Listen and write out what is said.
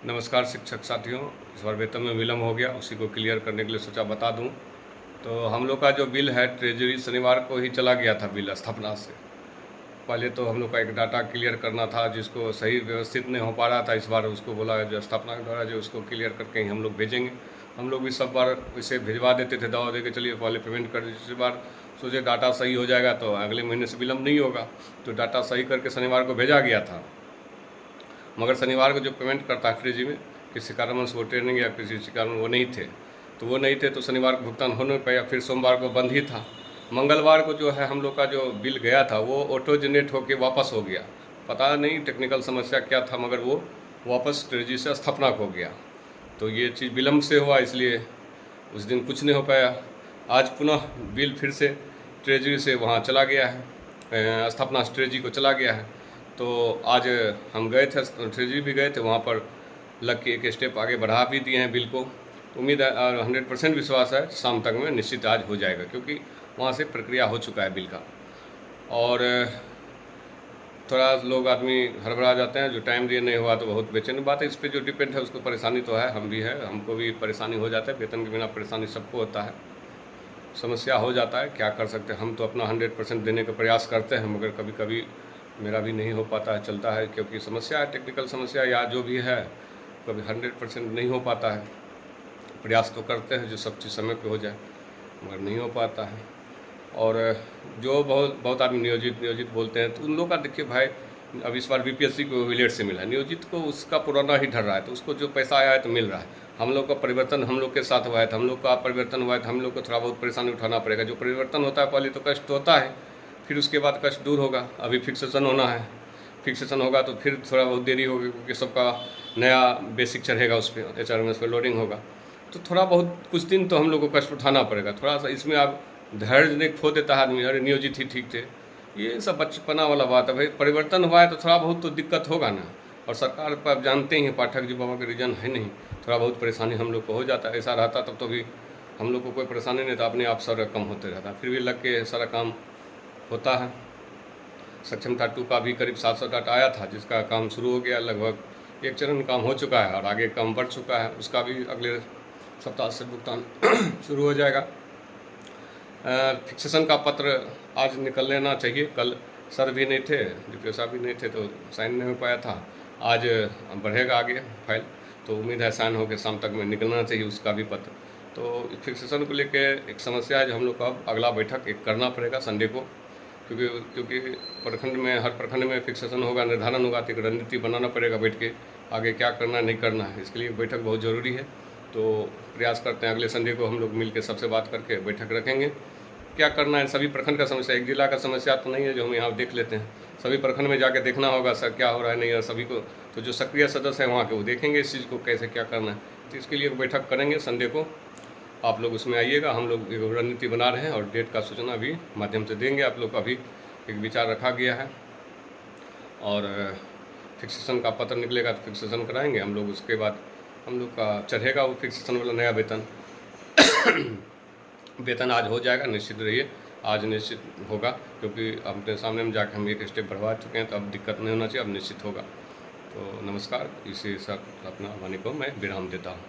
नमस्कार शिक्षक साथियों। इस बार वेतन में विलम्ब हो गया, उसी को क्लियर करने के लिए सोचा बता दूं। तो हम लोग का जो बिल है ट्रेजरी शनिवार को ही चला गया था बिल स्थापना से। पहले तो हम लोग का एक डाटा क्लियर करना था जिसको सही व्यवस्थित नहीं हो पा रहा था। इस बार उसको बोला जो स्थापना के द्वारा जो उसको क्लियर करके ही हम लोग भेजेंगे। हम लोग भी सब बार इसे भिजवा देते थे, दवा दे के चलिए पहले पेमेंट कर दीजिए। इस बार सोचे डाटा सही हो जाएगा तो अगले महीने से विलम्ब नहीं होगा, तो डाटा सही करके शनिवार को भेजा गया था। मगर शनिवार को जो पेमेंट करता है ट्रेजरी में, किसी कारणवश वो ट्रेनिंग या किसी कारण वो नहीं थे, तो शनिवार को भुगतान हो नहीं पाया। फिर सोमवार को बंद ही था। मंगलवार को जो है हम लोग का जो बिल गया था वो ऑटो जनरेट होकर वापस हो गया। पता नहीं टेक्निकल समस्या क्या था, मगर वो वापस ट्रेजरी से स्थापना हो गया। तो ये चीज़ विलम्ब से हुआ, इसलिए उस दिन कुछ नहीं हो पाया। आज पुनः बिल फिर से ट्रेजरी से वहाँ चला गया है, स्थापना ट्रेजरी को चला गया है। तो आज हम गए थे, ट्रेजरी भी गए थे, वहाँ पर लग के एक स्टेप आगे बढ़ा भी दिए हैं बिल को। उम्मीद है और 100% विश्वास है शाम तक में निश्चित आज हो जाएगा, क्योंकि वहाँ से प्रक्रिया हो चुका है बिल का। और थोड़ा लोग आदमी हड़बड़ा जाते हैं, जो टाइम दिए नहीं हुआ तो बहुत बेचैन बात है। इस पर जो डिपेंड है उसको परेशानी तो है, हम भी है, हमको भी परेशानी हो जाता है। वेतन के बिना परेशानी सबको होता है, समस्या हो जाता है, क्या कर सकते हैं। हम तो अपना 100% देने का प्रयास करते हैं, मगर कभी कभी मेरा भी नहीं हो पाता है, चलता है, क्योंकि समस्या है, टेक्निकल समस्या या जो भी है, कभी 100% नहीं हो पाता है। प्रयास तो करते हैं जो सब चीज़ समय पे हो जाए, मगर नहीं हो पाता है। और जो बहुत बहुत आदमी नियोजित बोलते हैं, तो उन लोगों का देखिए भाई, अब इस बार बीपीएससी को विलेट से मिला है, नियोजित को उसका पुराना ही ढल रहा है, तो उसको जो पैसा आया है तो मिल रहा है। हम लोग का परिवर्तन हम लोग के साथ हुआ है, तो हम लोग का परिवर्तन हुआ है, तो हम लोग को थोड़ा बहुत परेशानी उठाना पड़ेगा। जो परिवर्तन होता है पहले तो कष्ट होता है, फिर उसके बाद कष्ट दूर होगा। अभी फिक्सेशन होना है, फिक्सेशन होगा तो फिर थोड़ा बहुत देरी होगी, क्योंकि सबका नया बेसिक चढ़ेगा, उस पर HRMS पर लोडिंग होगा। तो थोड़ा बहुत कुछ दिन तो हम लोग को कष्ट उठाना पड़ेगा। थोड़ा सा इसमें आप धैर्य नहीं खो देता है आदमी, अरे नियोजित ही ठीक थे, ये सब बचपना वाला बात है भाई। परिवर्तन हुआ है तो थोड़ा बहुत तो दिक्कत होगा ना। और सरकार पर आप जानते ही पाठक जी बाबा का रीजन है नहीं, थोड़ा बहुत परेशानी हम लोग को हो जाता है। ऐसा रहता तब तो भी हम लोग को कोई परेशानी नहीं था, अपने आप सारा कम होते रहता, फिर भी लग के सारा काम होता है। सक्षमता 2 का भी करीब 700 डाटा आया था, जिसका काम शुरू हो गया, लगभग एक चरण काम हो चुका है और आगे काम बढ़ चुका है। उसका भी अगले सप्ताह से भुगतान शुरू हो जाएगा। फिक्सेशन का पत्र आज निकल लेना चाहिए। कल सर भी नहीं थे, DPO साहब भी नहीं थे, तो साइन नहीं हो पाया था। आज बढ़ेगा आगे फाइल, तो उम्मीद है साइन होकर शाम तक में निकलना चाहिए उसका भी पत्र। तो फिक्सेशन को लेकर एक समस्या है, जो हम लोग को अब अगला बैठक एक करना पड़ेगा संडे को, क्योंकि प्रखंड में, हर प्रखंड में फिक्सेशन होगा, निर्धारण होगा, तो एक रणनीति बनाना पड़ेगा बैठ के, आगे क्या करना नहीं करना है। इसके लिए बैठक बहुत ज़रूरी है। तो प्रयास करते हैं अगले संडे को हम लोग मिल के सबसे बात करके बैठक रखेंगे, क्या करना है। सभी प्रखंड का समस्या, एक जिला का समस्या तो नहीं है जो हम यहाँ देख लेते हैं, सभी प्रखंड में जाके देखना होगा सर क्या हो रहा है नहीं है सभी को। तो जो सक्रिय सदस्य हैं वहाँ के वो देखेंगे इस चीज़ को कैसे क्या करना है। तो इसके लिए एक बैठक करेंगे संडे को, आप लोग उसमें आइएगा। हम लोग एक रणनीति बना रहे हैं और डेट का सूचना भी माध्यम से देंगे आप लोग का। भी एक विचार रखा गया है और फिक्सेशन का पत्र निकलेगा तो फिक्सेशन कराएंगे हम लोग। उसके बाद हम लोग का चढ़ेगा वो फिक्सेशन वाला नया वेतन। वेतन आज हो जाएगा, निश्चित रहिए, आज निश्चित होगा, क्योंकि अपने सामने में जाके हम एक स्टेप बढ़वा चुके हैं, तो अब दिक्कत नहीं होना चाहिए, अब निश्चित होगा। तो नमस्कार, इसी साथ अपना वाणी को मैं विराम देता हूँ।